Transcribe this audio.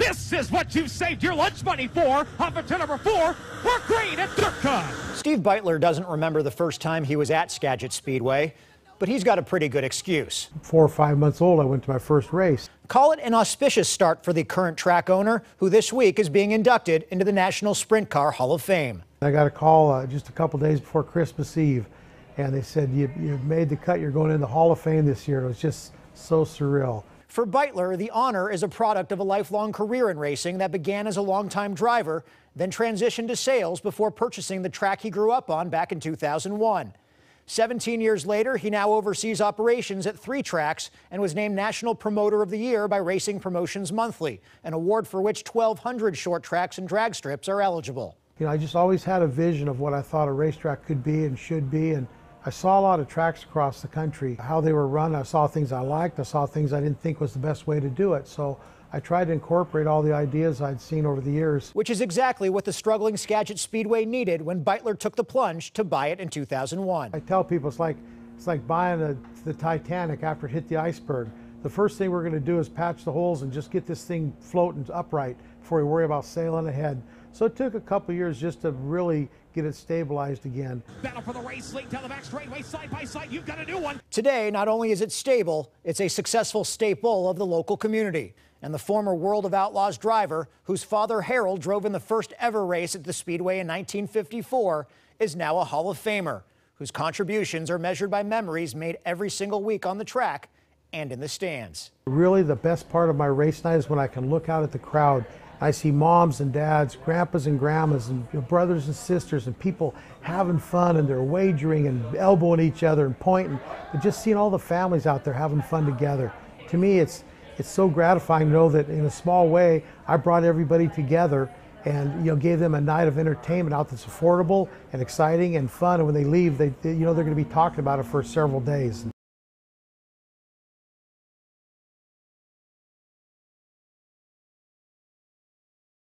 This is what you've saved your lunch money for. Off of turn number 4, we're green at Dirt Cut. Steve Beitler doesn't remember the first time he was at Skagit Speedway, but he's got a pretty good excuse. 4 or 5 months old, I went to my first race. Call it an auspicious start for the current track owner, who this week is being inducted into the National Sprint Car Hall of Fame. I got a call just a couple days before Christmas Eve, and they said, you made the cut, you're going in the Hall of Fame this year. It was just so surreal. For Beitler, the honor is a product of a lifelong career in racing that began as a longtime driver, then transitioned to sales before purchasing the track he grew up on back in 2001. 17 years later, he now oversees operations at 3 tracks and was named National Promoter of the Year by Racing Promotions Monthly, an award for which 1,200 short tracks and drag strips are eligible. You know, I just always had a vision of what I thought a racetrack could be and should be, and I saw a lot of tracks across the country, how they were run. I saw things I liked, I saw things I didn't think was the best way to do it. So I tried to incorporate all the ideas I'd seen over the years. Which is exactly what the struggling Skagit Speedway needed when Beitler took the plunge to buy it in 2001. I tell people it's like buying the Titanic after it hit the iceberg. The first thing we're going to do is patch the holes and just get this thing floating upright before we worry about sailing ahead. So it took a couple years just to really get it stabilized again. Battle for the race, late down the back straightaway, side by side, you've got a new one. Today, not only is it stable, it's a successful staple of the local community. And the former World of Outlaws driver, whose father Harold drove in the first ever race at the Speedway in 1954, is now a Hall of Famer, whose contributions are measured by memories made every single week on the track and in the stands. Really, the best part of my race night is when I can look out at the crowd. I see moms and dads, grandpas and grandmas, and brothers and sisters, and people having fun, and they're wagering and elbowing each other and pointing. But just seeing all the families out there having fun together, to me, it's so gratifying to know that in a small way, I brought everybody together and gave them a night of entertainment out that's affordable and exciting and fun. And when they leave, they're going to be talking about it for several days.